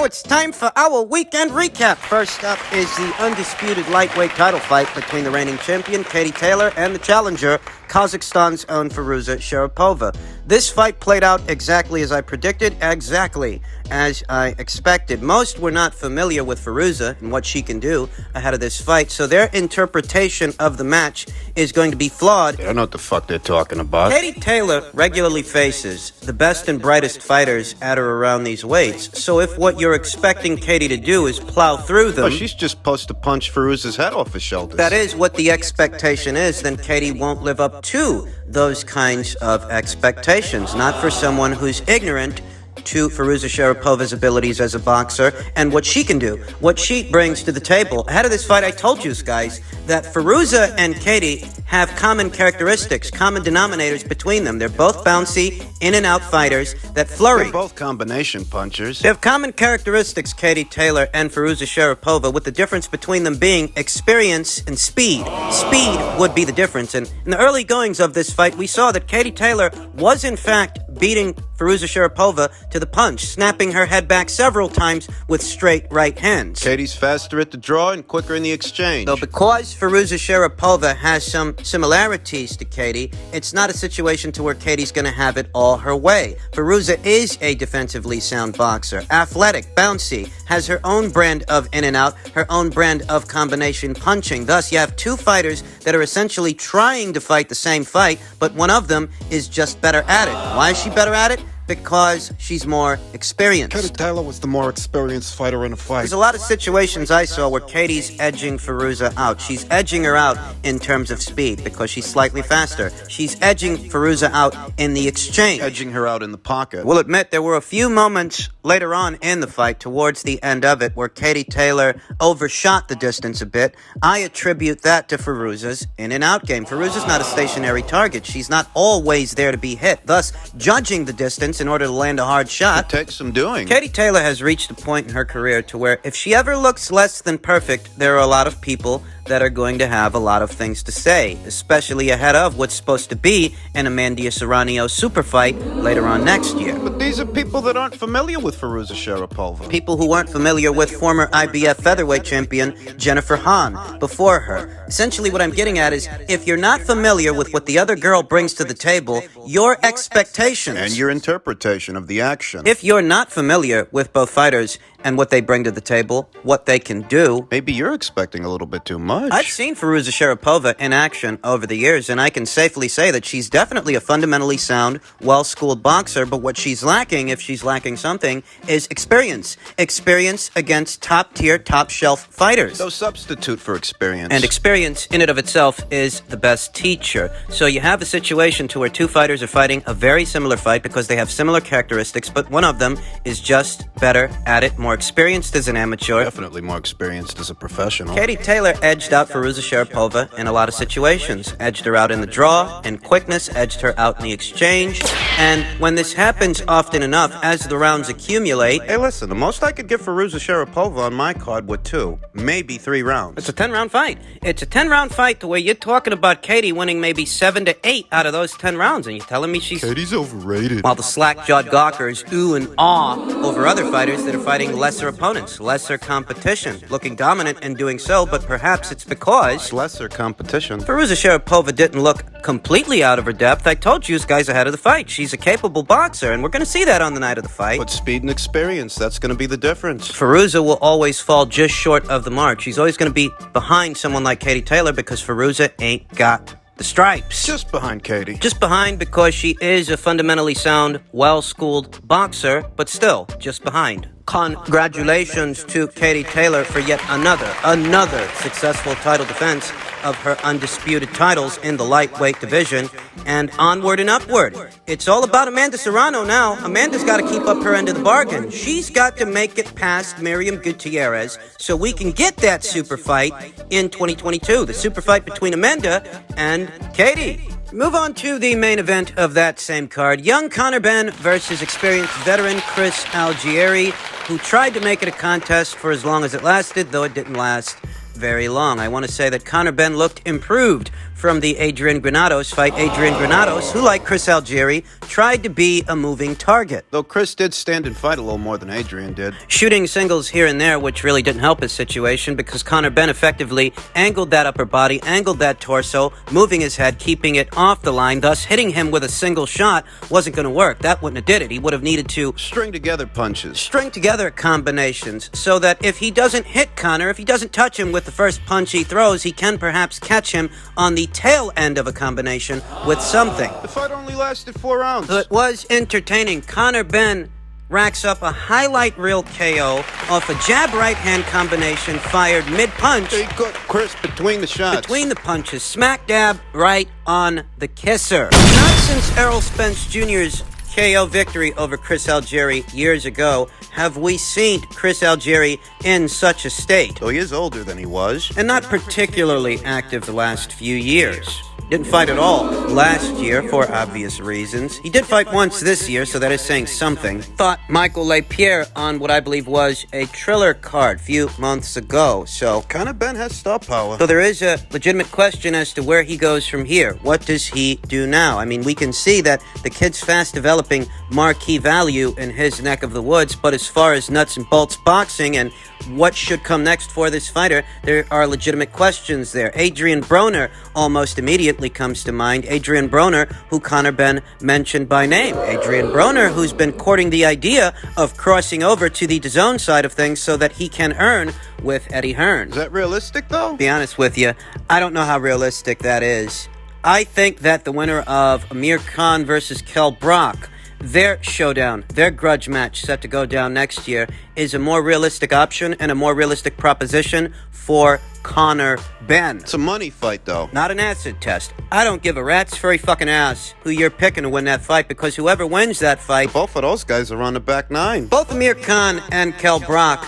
it's time for our weekend recap. First up is the undisputed lightweight title fight between the reigning champion, Katie Taylor, and the challenger, Kazakhstan's own Firuza Sharipova. This fight played out exactly as I predicted, exactly as I expected. Most were not familiar with Firuza and what she can do ahead of this fight, so their interpretation of the match is going to be flawed. I don't know what the fuck they're talking about. Katie Taylor regularly faces the best and brightest fighters at or around these weights, so if what you're expecting Katie to do is plow through them... Oh, she's just supposed to punch Firuza's head off his shoulders. That is what the expectation is, then Katie won't live up to those kinds of expectations. Not for someone who's ignorant to Firuza Sharipova's abilities as a boxer and what she can do, what she brings to the table. Ahead of this fight, I told you guys that Firuza and Katie have common characteristics, common denominators between them. They're both bouncy, in-and-out fighters that flurry. They're both combination punchers. They have common characteristics, Katie Taylor and Firuza Sharipova, with the difference between them being experience and speed. Speed would be the difference. And in the early goings of this fight, we saw that Katie Taylor was, in fact, beating Firuza Sharipova to the punch, snapping her head back several times with straight right hands. Katie's faster at the draw and quicker in the exchange. Though because Firuza Sharipova has some similarities to Katie, it's not a situation to where Katie's going to have it all her way. Firuza is a defensively sound boxer, athletic, bouncy, has her own brand of in and out, her own brand of combination punching. Thus, you have two fighters that are essentially trying to fight the same fight, but one of them is just better at it. Why is she better at it? Because she's more experienced. Katie Taylor was the more experienced fighter in the fight. There's a lot of situations I saw where Katie's edging Firuza out. She's edging her out in terms of speed because she's slightly faster. She's edging Firuza out in the exchange. Edging her out in the pocket. We'll admit there were a few moments later on in the fight, towards the end of it, where Katie Taylor overshot the distance a bit. I attribute that to Firuza's in-and-out game. Firuza's not a stationary target. She's not always there to be hit. Thus, judging the distance in order to land a hard shot. It takes some doing. Katie Taylor has reached a point in her career to where if she ever looks less than perfect, there are a lot of people that are going to have a lot of things to say, especially ahead of what's supposed to be an Amanda Serrano super fight later on next year. But these are people that aren't familiar with Firuza Sharipova. People who aren't familiar with former IBF featherweight champion Jennifer Hahn before her. Essentially what I'm getting at is, if you're not familiar with what the other girl brings to the table, your expectations and your interpretation of the action. If you're not familiar with both fighters and what they bring to the table, what they can do, maybe you're expecting a little bit too much. I've seen Firuza Sharipova in action over the years, and I can safely say that she's definitely a fundamentally sound, well-schooled boxer, but what she's lacking, if she's lacking something, is experience. Experience against top-tier, top-shelf fighters. No substitute for experience. And experience in and of itself is the best teacher. So you have a situation to where two fighters are fighting a very similar fight because they have similar characteristics, but one of them is just better at it, more experienced as an amateur. Definitely more experienced as a professional. Katie Taylor edged out Firuza Sharipova in a lot of situations. Edged her out in the draw, in quickness, edged her out in the exchange. And when this happens often enough, as the rounds accumulate... Hey, listen, the most I could give Firuza Sharipova on my card were 2, maybe 3 rounds. It's a 10-round fight. It's a 10-round fight the way you're talking about Katie winning maybe 7 to 8 out of those 10 rounds, and you're telling me she's... Katie's overrated. While the slack-jawed gawkers ooh and ah over other fighters that are fighting lesser opponents, lesser competition, looking dominant and doing so, but perhaps it's because... lesser competition. Firuza Sharipova didn't look completely out of her depth. I told you guys ahead of the fight. She's a capable boxer, and we're going to see that on the night of the fight. But speed and experience, that's going to be the difference. Firuza will always fall just short of the mark. She's always going to be behind someone like Katie Taylor because Firuza ain't got the stripes. Just behind Katie. Just behind because she is a fundamentally sound, well-schooled boxer, but still, just behind. Congratulations to Katie Taylor for yet another successful title defense of her undisputed titles in the lightweight division, and onward and upward. It's all about Amanda Serrano now. Amanda's got to keep up her end of the bargain. She's got to make it past Miriam Gutierrez so we can get that super fight in 2022, the super fight between Amanda and Katie. Move on to the main event of that same card. Young Conor Benn versus experienced veteran Chris Algieri, who tried to make it a contest for as long as it lasted, though it didn't last very long. I want to say that Conor Benn looked improved from the Adrian Granados fight. Adrian Granados, who like Chris Algieri, tried to be a moving target. Though Chris did stand and fight a little more than Adrian did. Shooting singles here and there, which really didn't help his situation because Conor Benn effectively angled that upper body, angled that torso, moving his head, keeping it off the line, thus hitting him with a single shot wasn't going to work. That wouldn't have did it. He would have needed to String together punches. string together combinations so that if he doesn't hit Conor, if he doesn't touch him with the first punch he throws, he can perhaps catch him on the tail end of a combination with something. The fight only lasted 4 rounds. So it was entertaining. Conor Benn racks up a highlight reel KO off a jab right hand combination fired mid-punch. He caught Chris between the shots. Between the punches, smack dab right on the kisser. Not since Errol Spence Jr.'s KO victory over Chris Algieri years ago have we seen Chris Algieri in such a state. Though he is older than he was. And not particularly active the last few years. Didn't fight at all last year for obvious reasons. He did fight once this year, so that is saying something. Fought Michael LePierre on what I believe was a Triller card a few months ago, so Conor Benn has star power. there is a legitimate question as to where he goes from here. What does he do now? I mean, we can see that the kid's fast developing marquee value in his neck of the woods, but as far as nuts and bolts boxing and what should come next for this fighter, there are legitimate questions there. Adrian Broner almost immediately comes to mind. Adrian Broner, who Conor Benn mentioned by name. Adrian Broner, who's been courting the idea of crossing over to the DAZN side of things so that he can earn with Eddie Hearn. Is that realistic, though? To be honest with you, I don't know how realistic that is. I think that the winner of Amir Khan versus Kell Brook, their showdown, their grudge match set to go down next year, is a more realistic option and a more realistic proposition for Conor Benn. It's a money fight, though. Not an acid test. I don't give a rat's furry fucking ass who you're picking to win that fight, because whoever wins that fight, Both of those guys are on the back nine. both Amir Khan and Kell Brook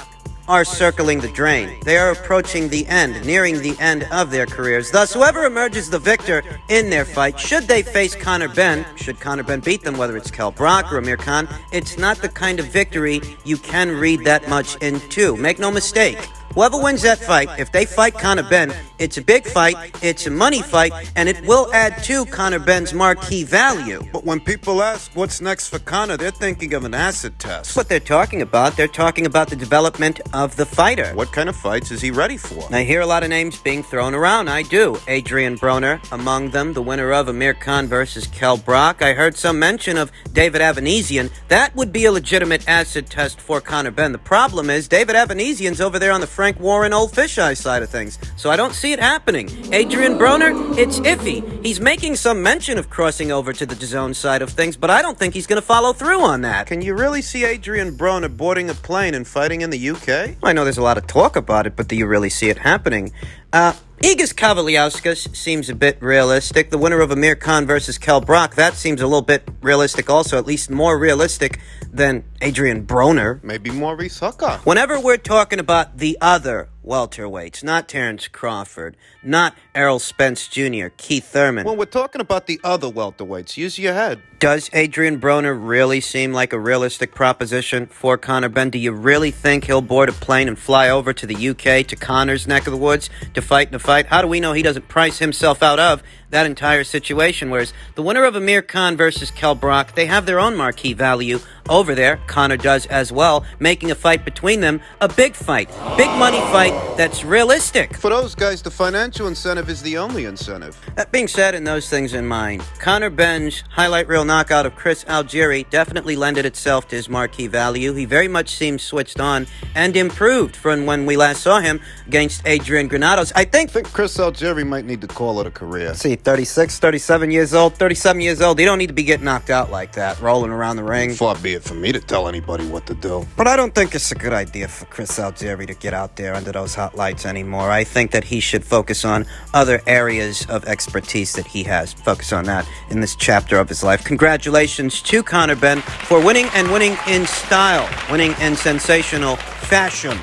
are circling the drain. They are approaching the end, nearing the end of their careers. Thus, whoever emerges the victor in their fight, should they face Conor Benn, should Conor Benn beat them, whether it's Kell Brook or Amir Khan, it's not the kind of victory you can read that much into. Make no mistake. Whoever wins that fight, if they fight Conor Benn, it's a big fight, it's a money fight, and it will add to Conor Benn's marquee value. But when people ask what's next for Conor, they're thinking of an acid test. That's what they're talking about. They're talking about the development of the fighter. What kind of fights is he ready for? I hear a lot of names being thrown around. I do. Adrian Broner among them, the winner of Amir Khan versus Kell Brook. I heard some mention of David Avanesian. That would be a legitimate acid test for Conor Benn. The problem is David Avanesian's over there on the Frank Warren Old Fisheye side of things, so I don't see it happening. Adrian Broner, it's iffy. He's making some mention of crossing over to the DAZN side of things, but I don't think he's going to follow through on that. Can you really see Adrian Broner boarding a plane and fighting in the UK? I know there's a lot of talk about it, but do you really see it happening? Igis Kavaliauskas seems a bit realistic. The winner of Amir Khan versus Kell Brook, that seems a little bit realistic also, at least more realistic than Adrian Broner. Maybe Maurice Hooker. Whenever we're talking about the other welterweights, not Terrence Crawford, not Errol Spence Jr., Keith Thurman. When we're talking about the other welterweights, use your head. Does Adrian Broner really seem like a realistic proposition for Conor Benn? Do you really think he'll board a plane and fly over to the UK, to Conor's neck of the woods, to fight in a fight? How do we know he doesn't price himself out of that entire situation? Whereas the winner of Amir Khan versus Kell Brook, they have their own marquee value over there. Conor does as well, making a fight between them a big fight. Big money fight that's realistic. For those guys, the financial incentive is the only incentive. That being said, and those things in mind, Conor Benn's highlight reel knockout of Chris Algieri definitely lended itself to his marquee value. He very much seems switched on and improved from when we last saw him against Adrian Granados. I think Chris Algieri might need to call it a career. See, 36, 37 years old, 37 years old. You don't need to be getting knocked out like that, rolling around the ring. Far be it for me to tell anybody what to do. But I don't think it's a good idea for Chris Algieri to get out there under those hot lights anymore. I think that he should focus on other areas of expertise that he has. Focus on that in this chapter of his life. Congratulations to Conor Benn for winning, and winning in style, winning in sensational fashion.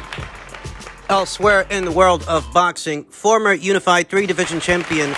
Elsewhere in the world of boxing, former unified three-division champion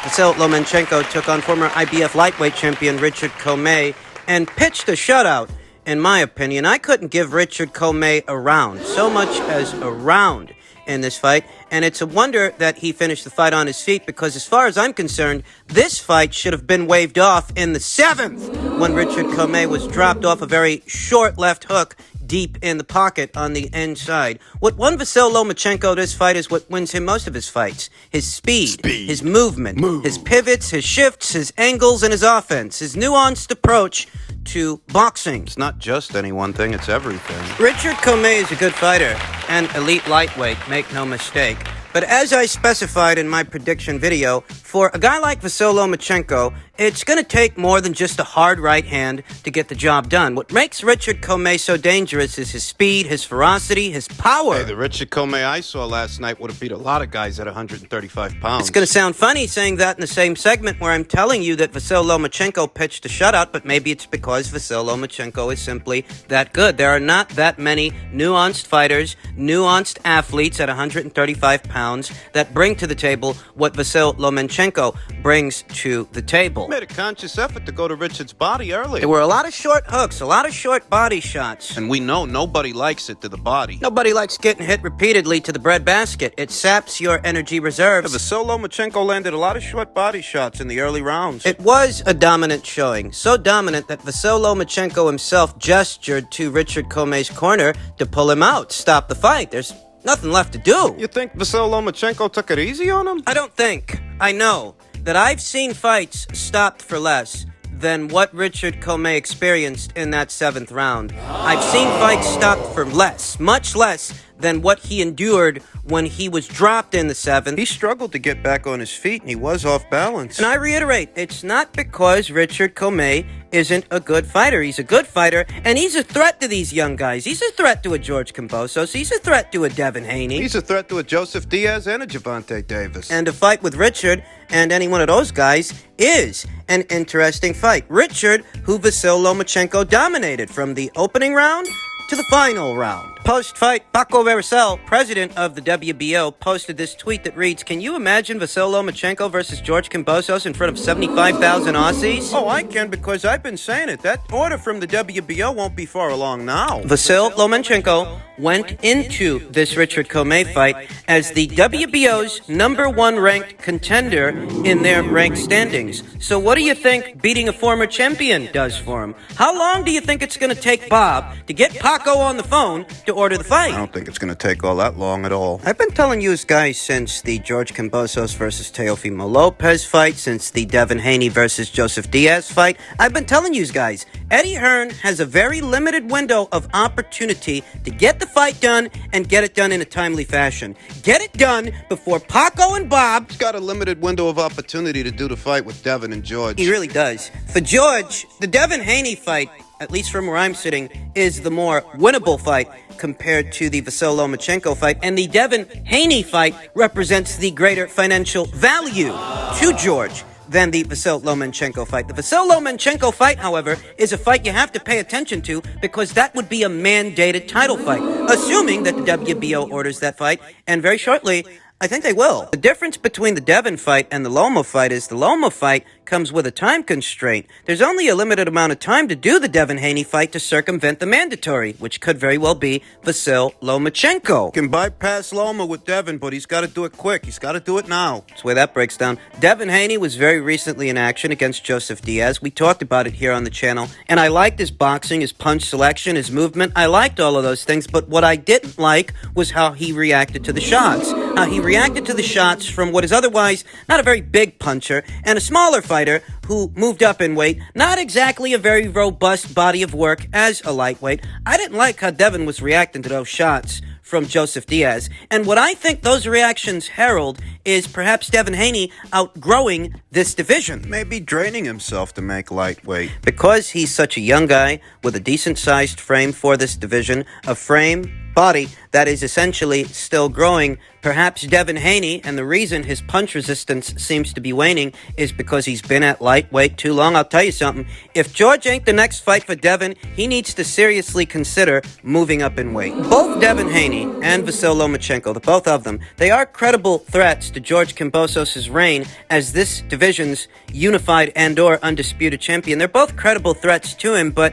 Vasilo Lomachenko took on former IBF lightweight champion Richard Commey and pitched a shutout. In my opinion, I couldn't give Richard Commey a round, so much as a round. in this fight, and it's a wonder that he finished the fight on his feet because as far as I'm concerned, this fight should have been waved off in the 7th when Richard Commey was dropped off a very short left hook deep in the pocket on the inside. What won Vasilo Lomachenko this fight is what wins him most of his fights. His speed. His movement, his pivots, his shifts, his angles, and his offense. His nuanced approach to boxing. It's not just any one thing, it's everything. Richard Commey is a good fighter, and elite lightweight, make no mistake. But as I specified in my prediction video, for a guy like Vasilo Lomachenko, it's going to take more than just a hard right hand to get the job done. What makes Richard Commey so dangerous is his speed, his ferocity, his power. Hey, the Richard Commey I saw last night would have beat a lot of guys at 135 pounds. It's going to sound funny saying that in the same segment where I'm telling you that Vasilo Lomachenko pitched a shutout, but maybe it's because Vasilo Lomachenko is simply that good. There are not that many nuanced fighters, nuanced athletes at 135 pounds that bring to the table what Vasilo Lomachenko brings to the table. Made a conscious effort to go to Richard's body early. There were a lot of short hooks, a lot of short body shots. And we know nobody likes it to the body. Nobody likes getting hit repeatedly to the breadbasket. It saps your energy reserves. Vasilo Lomachenko landed a lot of short body shots in the early rounds. It was a dominant showing. So dominant that Vasilo Lomachenko himself gestured to Richard Commey's corner to pull him out, stop the fight. There's nothing left to do. You think Vasilo Lomachenko took it easy on him? I don't think. I know that I've seen fights stopped for less than what Richard Commey experienced in that 7th round. I've seen fights stopped for less, much less than what he endured when he was dropped in the 7th. He struggled to get back on his feet, and he was off balance. And I reiterate, it's not because Richard Commey isn't a good fighter. He's a good fighter, and he's a threat to these young guys. He's a threat to a George Camposos. He's a threat to a Devin Haney. He's a threat to a Joseph Diaz and a Gervonta Davis. And a fight with Richard and any one of those guys is an interesting fight. Richard, who Vasilo Lomachenko dominated from the opening round to the final round. Post-fight, Paco Vercel, president of the WBO, posted this tweet that reads, "Can you imagine Vasilo Lomachenko versus George Camposos in front of 75,000 Aussies?" Oh, I can, because I've been saying it. That order from the WBO won't be far along now. Vasilo Lomachenko went into this Richard Commey fight as the WBO's #1 ranked contender in their ranked standings. So what do you think beating a former champion does for him? How long do you think it's going to take Bob to get Paco on the phone to order the fight? I don't think it's going to take all that long at all. I've been telling you guys since the George Camposos versus Teofimo Lopez fight, since the Devin Haney versus Joseph Diaz fight. I've been telling you guys, Eddie Hearn has a very limited window of opportunity to get the fight done and get it done in a timely fashion. Get it done before Paco and Bob. He's got a limited window of opportunity to do the fight with Devin and George. He really does. For George, the Devin Haney fight, at least from where I'm sitting, is the more winnable fight compared to the Vasilo Lomachenko fight, and the Devin Haney fight represents the greater financial value to George than the Vasilo Lomachenko fight. The Vasilo Lomachenko fight, however, is a fight you have to pay attention to because that would be a mandated title fight, assuming that the WBO orders that fight, and very shortly, I think they will. The difference between the Devin fight and the Loma fight is the Loma fight comes with a time constraint. There's only a limited amount of time to do the Devin Haney fight to circumvent the mandatory, which could very well be Vasilo Lomachenko. Can bypass Loma with Devin, but he's got to do it quick. He's got to do it now. That's the way that breaks down. Devin Haney was very recently in action against Joseph Diaz. We talked about it here on the channel, and I liked his boxing, his punch selection, his movement. I liked all of those things, but what I didn't like was how he reacted to the shots. How he reacted to the shots from what is otherwise not a very big puncher and a smaller fighter who moved up in weight, not exactly a very robust body of work as a lightweight. I didn't like how Devin was reacting to those shots from Joseph Diaz. And what I think those reactions herald is perhaps Devin Haney outgrowing this division. Maybe draining himself to make lightweight. Because he's such a young guy with a decent-sized frame for this division, a frame, body that is essentially still growing, perhaps Devin Haney, and the reason his punch resistance seems to be waning is because he's been at lightweight too long. I'll tell you something. If George ain't the next fight for Devin, he needs to seriously consider moving up in weight. Both Devin Haney and Vasilo Lomachenko, the both of them, they are credible threats to George Camposos' reign as this division's unified and/or undisputed champion. They're both credible threats to him, but,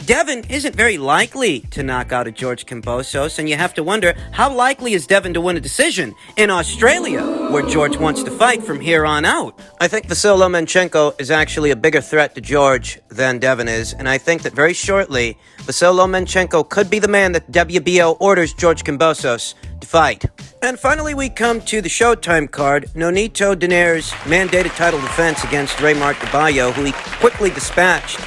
Devin isn't very likely to knock out a George Camposos, and you have to to wonder, how likely is Devin to win a decision in Australia, where George wants to fight from here on out? I think Vasilo Machenko is actually a bigger threat to George than Devin is, and I think that very shortly, Vasilo Machenko could be the man that WBO orders George Camposos to fight. And finally, we come to the Showtime card, Nonito Donaire's mandated title defense against Raymar Caballo, who he quickly dispatched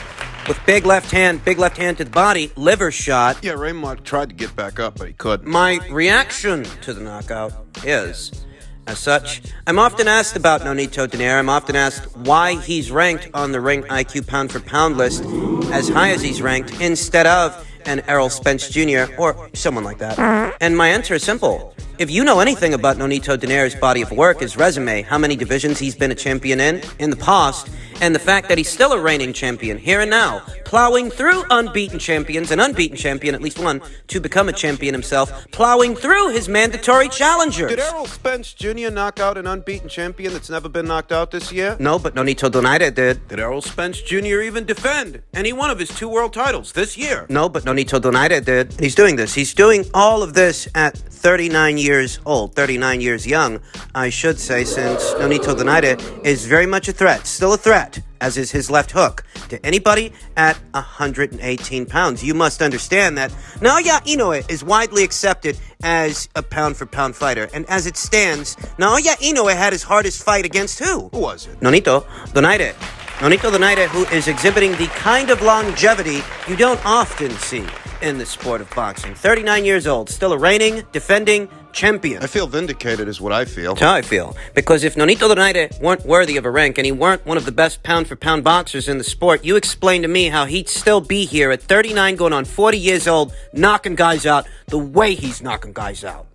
with big left hand to the body, liver shot. Yeah, Raymar tried to get back up, but he couldn't. My reaction to the knockout is, as such, I'm often asked about Nonito Donaire. I'm often asked why he's ranked on the Ring IQ pound-for-pound list as high as he's ranked instead of an Errol Spence Jr. or someone like that. And my answer is simple. If you know anything about Nonito Donaire's body of work, his resume, how many divisions he's been a champion in the past, and the fact that he's still a reigning champion here and now, plowing through unbeaten champions, an unbeaten champion, at least one, to become a champion himself, plowing through his mandatory challengers. Did Errol Spence Jr. knock out an unbeaten champion that's never been knocked out this year? No, but Nonito Donaire did. Did Errol Spence Jr. even defend any one of his 2 world titles this year? No, but Nonito Donaire did. He's doing this. He's doing all of this at 39 years old, 39 years young, I should say, since Nonito Donaire is very much a threat, still a threat, as is his left hook, to anybody at 118 pounds. You must understand that Naoya Inoue is widely accepted as a pound-for-pound fighter, and as it stands, Naoya Inoue had his hardest fight against who? Who was it? Nonito Donaire. Nonito Donaire, who is exhibiting the kind of longevity you don't often see in the sport of boxing. 39 years old, still a reigning, defending champion. I feel vindicated is what I feel. That's how I feel. Because if Nonito Donaire weren't worthy of a rank and he weren't one of the best pound-for-pound boxers in the sport, you explain to me how he'd still be here at 39 going on 40 years old, knocking guys out the way he's knocking guys out.